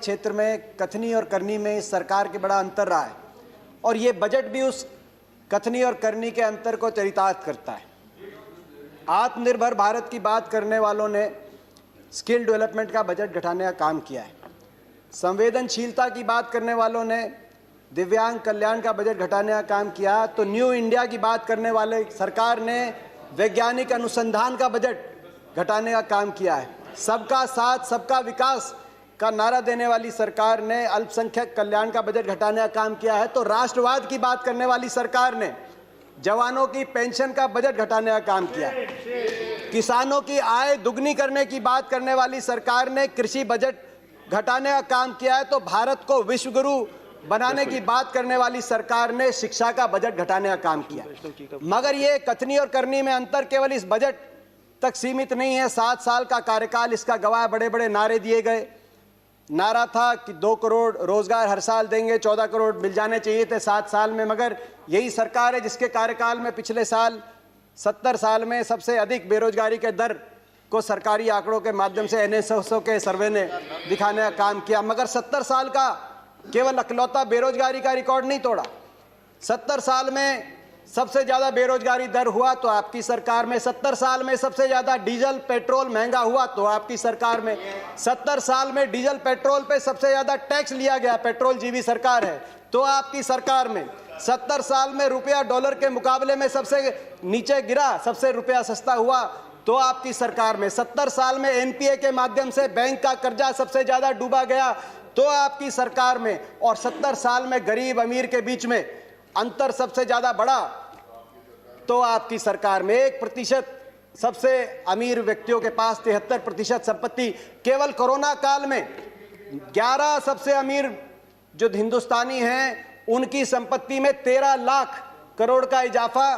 क्षेत्र में कथनी और करनी में इस सरकार के बड़ा अंतर रहा है और ये बजट भी उस कथनी और करनी के अंतर को चरितार्थ करता है। आत्मनिर्भर भारत की बात करने वालों ने स्किल डेवलपमेंट का बजट घटाने का काम किया है। संवेदनशीलता की बात करने वालों ने दिव्यांग कल्याण का बजट घटाने का काम किया। तो न्यू इंडिया की बात करने वाले सरकार ने वैज्ञानिक अनुसंधान का बजट घटाने का काम किया है। सबका साथ सबका विकास का नारा देने वाली सरकार ने अल्पसंख्यक कल्याण का बजट घटाने का काम किया है। तो राष्ट्रवाद की बात करने वाली सरकार ने जवानों की पेंशन का बजट घटाने का काम किया। किसानों की आय दुगनी करने की बात करने वाली सरकार ने कृषि बजट घटाने का काम किया है। तो भारत को विश्वगुरु बनाने की बात करने वाली सरकार ने शिक्षा का बजट घटाने का काम किया। मगर ये कथनी और करनी में अंतर केवल इस बजट तक सीमित नहीं है। 7 साल का कार्यकाल इसका गवाह। बड़े बड़े नारे दिए गए। नारा था कि 2 करोड़ रोजगार हर साल देंगे, 14 करोड़ मिल जाने चाहिए थे 7 साल में। मगर यही सरकार है जिसके कार्यकाल में पिछले साल 70 साल में सबसे अधिक बेरोजगारी के दर को सरकारी आंकड़ों के माध्यम से NSSO के सर्वे ने दिखाने का काम किया। मगर 70 साल का केवल अकलौता बेरोजगारी का रिकॉर्ड नहीं तोड़ा। 70 साल में सबसे ज्यादा बेरोजगारी दर हुआ तो आपकी सरकार में। 70 साल में सबसे ज्यादा डीजल पेट्रोल महंगा हुआ तो आपकी सरकार में। 70 साल में डीजल पेट्रोल पे सबसे ज्यादा टैक्स लिया गया, पेट्रोल जीवी सरकार है, तो आपकी सरकार में। 70 साल में रुपया डॉलर के मुकाबले में सबसे नीचे गिरा, सबसे रुपया सस्ता हुआ तो आपकी सरकार में। 70 साल में NPA के माध्यम से बैंक का कर्जा सबसे ज्यादा डूबा गया तो आपकी सरकार में। और 70 साल में गरीब अमीर के बीच में अंतर सबसे ज्यादा बढ़ा तो आपकी सरकार में। 1% सबसे अमीर व्यक्तियों के पास 73% संपत्ति। केवल कोरोना काल में 11 सबसे अमीर जो हिंदुस्तानी हैं उनकी संपत्ति में 13 लाख करोड़ का इजाफा।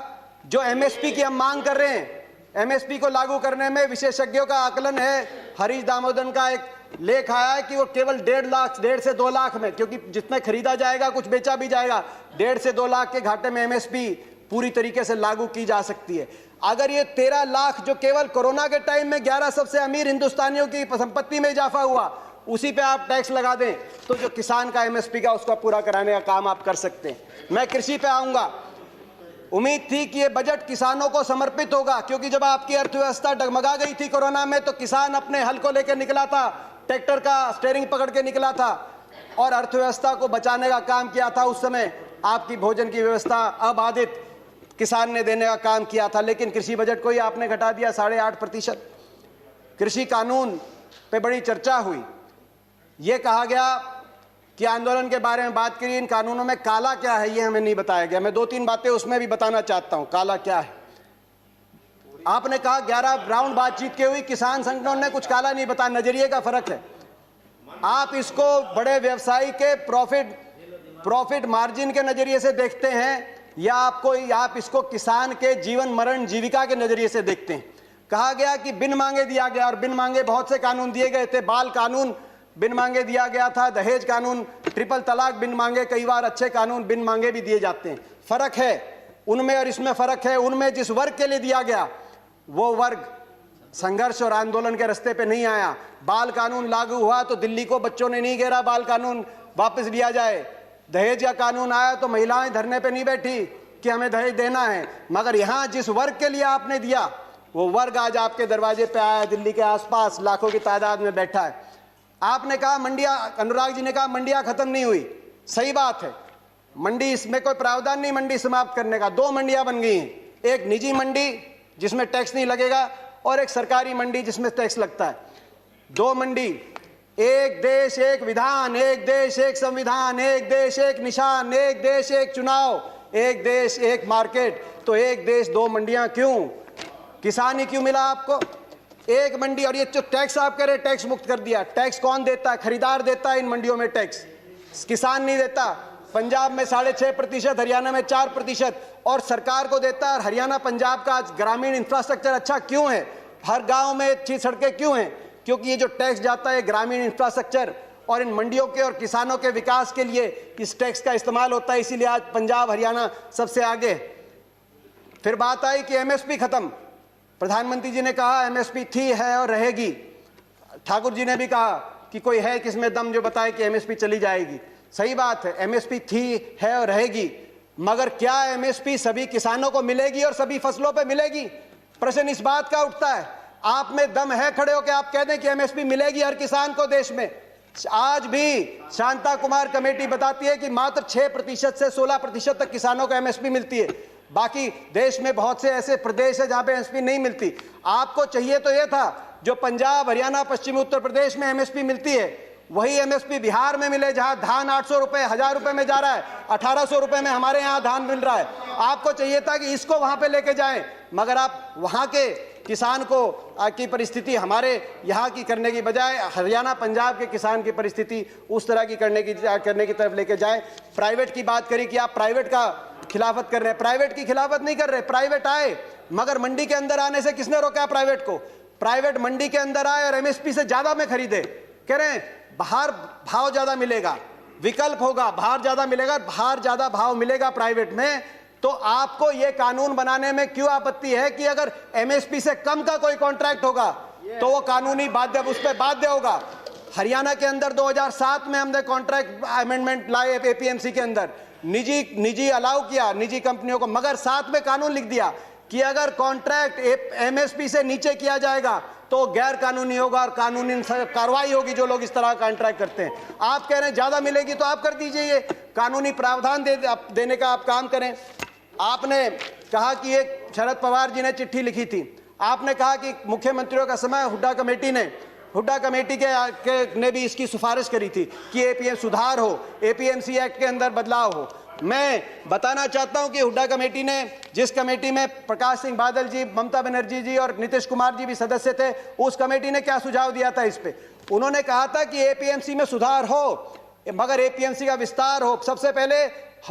जो MSP की हम मांग कर रहे हैं, MSP को लागू करने में विशेषज्ञों का आकलन है, हरीश दामोदरन का एक लेख आया है कि वो केवल 1.5 से 2 लाख में, क्योंकि जितने खरीदा जाएगा कुछ बेचा भी जाएगा, 1.5 से 2 लाख के घाटे में MSP पूरी तरीके से लागू की जा सकती है। अगर ये 13 लाख जो केवल कोरोना के टाइम में 11 सबसे अमीर हिंदुस्तानियों की संपत्ति में इजाफा हुआ, उसी पे आप टैक्स लगा दें तो जो किसान का MSP का उसका पूरा कराने का काम आप कर सकते हैं। मैं कृषि पे आऊंगा। उम्मीद थी कि ये बजट किसानों को समर्पित होगा, क्योंकि जब आपकी अर्थव्यवस्था डगमगा गई थी कोरोना में तो किसान अपने हल को लेकर निकला था, ट्रैक्टर का स्टीयरिंग पकड़ के निकला था और अर्थव्यवस्था को बचाने का काम किया था। उस समय आपकी भोजन की व्यवस्था अबाधित किसान ने देने का काम किया था। लेकिन कृषि बजट को ही आपने घटा दिया 8.5%। कृषि कानून पे बड़ी चर्चा हुई। ये कहा गया कि आंदोलन के बारे में बात करिए, इन कानूनों में काला क्या है ये हमें नहीं बताया गया। मैं 2-3 बातें उसमें भी बताना चाहता हूं, काला क्या है। आपने कहा 11 राउंड बातचीत की हुई, किसान संगठनों ने कुछ काला नहीं बताया। नजरिए का फर्क है। आप इसको बड़े व्यवसायी के प्रॉफिट मार्जिन के नजरिए से देखते हैं या आप इसको किसान के जीवन मरण जीविका के नजरिए से देखते हैं। कहा गया कि बिन मांगे दिया गया, और बिन मांगे बहुत से कानून दिए गए थे। बाल कानून बिन मांगे दिया गया था, दहेज कानून, ट्रिपल तलाक बिन मांगे, कई बार अच्छे कानून बिन मांगे भी दिए जाते हैं। फर्क है उनमें और इसमें फर्क है। उनमें जिस वर्ग के लिए दिया गया वो वर्ग संघर्ष और आंदोलन के रास्ते पे नहीं आया। बाल कानून लागू हुआ तो दिल्ली को बच्चों ने नहीं घेरा बाल कानून वापस लिया जाए। दहेज का कानून आया तो महिलाएं धरने पे नहीं बैठी कि हमें दहेज देना है। मगर यहां जिस वर्ग के लिए आपने दिया वो वर्ग आज आपके दरवाजे पे आया, दिल्ली के आसपास लाखों की तादाद में बैठा है। आपने कहा मंडियां, अनुराग जी ने कहा मंडियां खत्म नहीं हुई। सही बात है, मंडी इसमें कोई प्रावधान नहीं मंडी समाप्त करने का। 2 मंडियां बन गई हैं, एक निजी मंडी जिसमें टैक्स नहीं लगेगा और एक सरकारी मंडी जिसमें टैक्स लगता है। 2 मंडी, एक देश एक विधान, एक देश एक संविधान, एक देश एक निशान, एक देश एक चुनाव, एक देश एक मार्केट। तो एक देश 2 मंडियां क्यों? किसान ही क्यों मिला आपको? एक मंडी। और ये जो टैक्स आप कह रहे टैक्स मुक्त कर दिया, टैक्स कौन देता है? खरीदार देता है इन मंडियों में टैक्स, किसान नहीं देता। पंजाब में 6.5%, हरियाणा में 4% और सरकार को देता है। और हरियाणा पंजाब का ग्रामीण इंफ्रास्ट्रक्चर अच्छा क्यों है? हर गांव में अच्छी सड़कें क्यों हैं? क्योंकि ये जो टैक्स जाता है ग्रामीण इंफ्रास्ट्रक्चर और इन मंडियों के और किसानों के विकास के लिए इस टैक्स का इस्तेमाल होता है। इसीलिए आज पंजाब हरियाणा सबसे आगे। फिर बात आई कि MSP खत्म। प्रधानमंत्री जी ने कहा MSP थी, है और रहेगी। ठाकुर जी ने भी कहा कि कोई है किसमें दम जो बताए कि एमएसपी चली जाएगी। सही बात है, एमएसपी थी, है और रहेगी, मगर क्या एमएसपी सभी किसानों को मिलेगी और सभी फसलों पे मिलेगी? प्रश्न इस बात का उठता है। आप में दम है खड़े होकर आप कह दें कि एमएसपी मिलेगी हर किसान को देश में? आज भी शांता कुमार कमेटी बताती है कि मात्र 6% से 16% तक किसानों को एमएसपी मिलती है। बाकी देश में बहुत से ऐसे प्रदेश है जहां पे एमएसपी नहीं मिलती। आपको चाहिए तो यह था जो पंजाब, हरियाणा, पश्चिमी उत्तर प्रदेश में एमएसपी मिलती है वही एमएसपी बिहार में मिले, जहां धान 800 रुपए, 1000 रुपए में जा रहा है, 1800 रुपए में हमारे यहां धान मिल रहा है। आपको चाहिए था कि इसको वहां पे लेके जाएं, मगर आप वहां के किसान को की परिस्थिति हमारे यहाँ की करने की बजाय हरियाणा, पंजाब के किसान की परिस्थिति उस तरह की करने की तरफ लेके जाएं। प्राइवेट की बात करी कि आप प्राइवेट का खिलाफत कर रहे हैं। प्राइवेट की खिलाफत नहीं कर रहे, प्राइवेट आए, मगर मंडी के अंदर आने से किसने रोका प्राइवेट को? प्राइवेट मंडी के अंदर आए और एमएसपी से ज्यादा में खरीदे। कह रहे हैं बाहर भाव ज्यादा मिलेगा, विकल्प होगा, बाहर ज्यादा मिलेगा, बाहर ज्यादा भाव मिलेगा प्राइवेट में। तो आपको यह कानून बनाने में क्यों आपत्ति है कि अगर एमएसपी से कम का कोई कॉन्ट्रैक्ट होगा तो वो कानूनी बाध्य, उस पर बाध्य होगा। हरियाणा के अंदर 2007 में हमने कॉन्ट्रैक्ट अमेंडमेंट लाए एपीएमसी के अंदर, निजी अलाउ किया निजी कंपनियों को, मगर साथ में कानून लिख दिया कि अगर कॉन्ट्रैक्ट एमएसपी से नीचे किया जाएगा तो गैर कानूनी होगा और कानूनी कार्रवाई होगी जो लोग इस तरह का कॉन्ट्रैक्ट करते हैं। आप कह रहे हैं ज्यादा मिलेगी तो आप कर दीजिए, ये कानूनी प्रावधान देने का आप काम करें। आपने कहा कि एक शरद पवार जी ने चिट्ठी लिखी थी, आपने कहा कि मुख्यमंत्रियों का समय हुड्डा कमेटी ने भी इसकी सिफारिश करी थी कि एपीएम सुधार हो, एपीएमसी एक्ट के अंदर बदलाव हो। मैं बताना चाहता हूं कि हुड्डा कमेटी ने, जिस कमेटी में प्रकाश सिंह बादल जी, ममता बनर्जी जी और नीतीश कुमार जी भी सदस्य थे, उस कमेटी ने क्या सुझाव दिया था इस पे? उन्होंने कहा था कि एपीएमसी में सुधार हो मगर एपीएमसी का विस्तार हो। सबसे पहले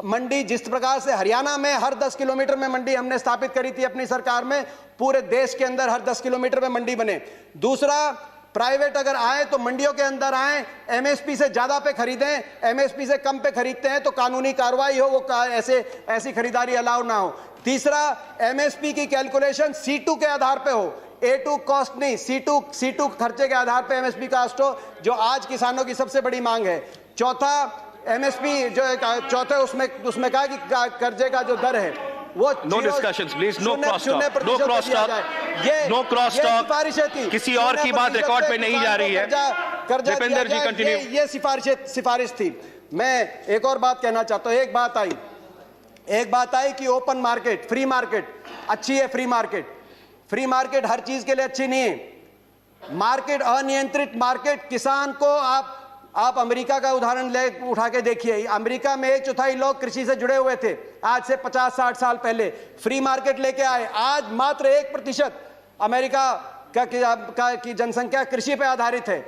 मंडी, जिस प्रकार से हरियाणा में हर 10 किलोमीटर में मंडी हमने स्थापित करी थी अपनी सरकार में, पूरे देश के अंदर हर 10 किलोमीटर में मंडी बने। दूसरा, प्राइवेट अगर आए तो मंडियों के अंदर आए, एमएसपी से ज्यादा पे खरीदें, एमएसपी से कम पे खरीदते हैं तो कानूनी कार्रवाई हो, वो ऐसी खरीदारी अलाउ ना हो। तीसरा, एमएसपी की कैलकुलेशन C2 के आधार पे हो, A2 कॉस्ट नहीं, C2 खर्चे के आधार पे एमएसपी कॉस्ट हो, जो आज किसानों की सबसे बड़ी मांग है। चौथा, एमएसपी जो चौथे उसमें कहा कि कर्जे का जो दर है वो no discussions please, no cross talk, no cross talk, no cross talk. किसी और की बात रिकॉर्ड पे नहीं जा रही है। दीपेंद्र जी कंटिन्यू। ये सिफारिश थी। मैं एक और बात कहना चाहता हूं। एक बात आई कि ओपन मार्केट, फ्री मार्केट अच्छी है। फ्री मार्केट हर चीज के लिए अच्छी नहीं है। मार्केट, अनियंत्रित मार्केट, किसान को आप अमेरिका का उदाहरण उठा के देखिए। अमेरिका में 1/4 लोग कृषि से जुड़े हुए थे आज से 50-60 साल पहले। फ्री मार्केट लेके आए, आज मात्र 1% अमेरिका की जनसंख्या कृषि पे आधारित है।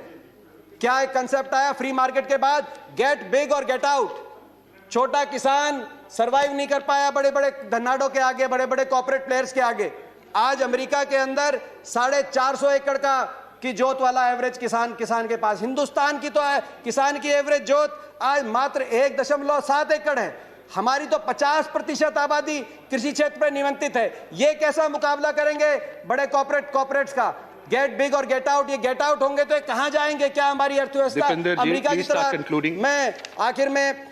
क्या एक कंसेप्ट आया फ्री मार्केट के बाद? गेट बिग और गेट आउट। छोटा किसान सरवाइव नहीं कर पाया बड़े बड़े धन्नाडों के आगे, बड़े बड़े कॉर्पोरेट प्लेयर्स के आगे। आज अमेरिका के अंदर 450 एकड़ की जोत वाला एवरेज किसान के पास, हिंदुस्तान की तो किसान की एवरेज जोत आज मात्र 1.7 एकड़ है। हमारी तो 50% आबादी कृषि क्षेत्र पर निमंत्रित है। ये कैसा मुकाबला करेंगे बड़े कॉर्पोरेट्स का? गेट बिग और गेट आउट, ये गेट आउट होंगे तो कहां जाएंगे? क्या हमारी अर्थव्यवस्था अमेरिका की तरह? मैं आखिर में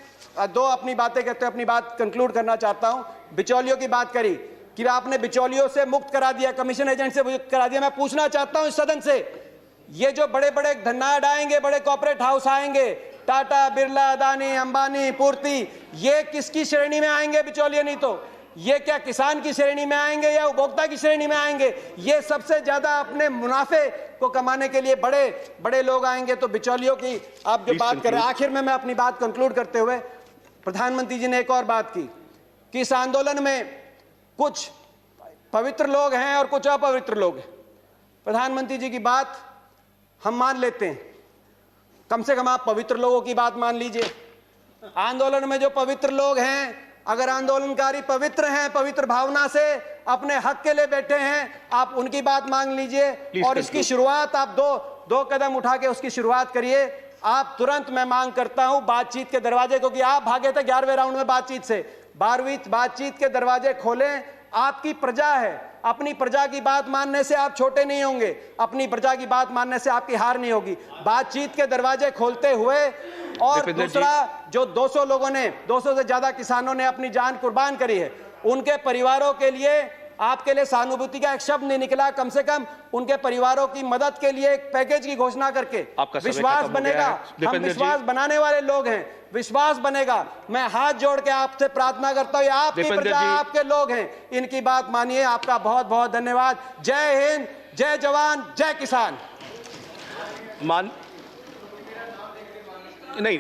दो अपनी बातें कहते हुए अपनी बात कंक्लूड करना चाहता हूं। बिचौलियों की बात करी कि आपने बिचौलियों से मुक्त करा दिया, कमीशन एजेंट से मुक्त करा दिया। मैं पूछना चाहता हूं इस सदन से, ये जो बड़े बड़े धन्नाड आएंगे, बड़े कॉर्पोरेट हाउस आएंगे, टाटा, बिरला, अदानी, अंबानी, पूर्ति, ये किसकी श्रेणी में आएंगे? बिचौलिए नहीं तो ये क्या किसान की श्रेणी में आएंगे या उपभोक्ता की श्रेणी में आएंगे? ये सबसे ज्यादा अपने मुनाफे को कमाने के लिए बड़े बड़े लोग आएंगे। तो बिचौलियों की आप जो बात कर रहे हैं, आखिर में मैं अपनी बात कंक्लूड करते हुए, प्रधानमंत्री जी ने एक और बात की कि इस आंदोलन में कुछ पवित्र लोग हैं और कुछ अपवित्र लोग हैं। प्रधानमंत्री जी की बात हम मान लेते हैं, कम से कम आप पवित्र लोगों की बात मान लीजिए। आंदोलन में जो पवित्र लोग हैं, अगर आंदोलनकारी पवित्र हैं, पवित्र भावना से अपने हक के लिए बैठे हैं, आप उनकी बात मांग लीजिए और इसकी शुरुआत आप दो कदम उठा के उसकी शुरुआत करिए। आप तुरंत, मैं मांग करता हूं, बातचीत के दरवाजे, क्योंकि आप भागे थे 11वें राउंड में बातचीत से, 12वीं बातचीत के दरवाजे खोलें। आपकी प्रजा है, अपनी प्रजा की बात मानने से आप छोटे नहीं होंगे, अपनी प्रजा की बात मानने से आपकी हार नहीं होगी। बातचीत के दरवाजे खोलते हुए और दूसरा, जो 200 लोगों ने, 200 से ज्यादा किसानों ने अपनी जान कुर्बान करी है, उनके परिवारों के लिए आपके लिए सहानुभूति का एक शब्द नहीं निकला। कम से कम उनके परिवारों की मदद के लिए एक पैकेज की घोषणा करके विश्वास बनेगा। हम विश्वास बनाने वाले लोग हैं, विश्वास बनेगा। मैं हाथ जोड़ के आपसे प्रार्थना करता हूं, आपकी प्रजा, आपके लोग हैं, इनकी बात मानिए। आपका बहुत बहुत धन्यवाद। जय हिंद, जय जवान, जय किसान। नहीं,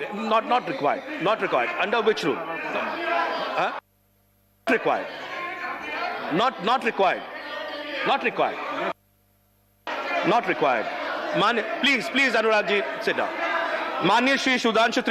not required. Under which rule? Required. Not required. Please, Anurag ji, sit down. माननीय श्री सुधांशु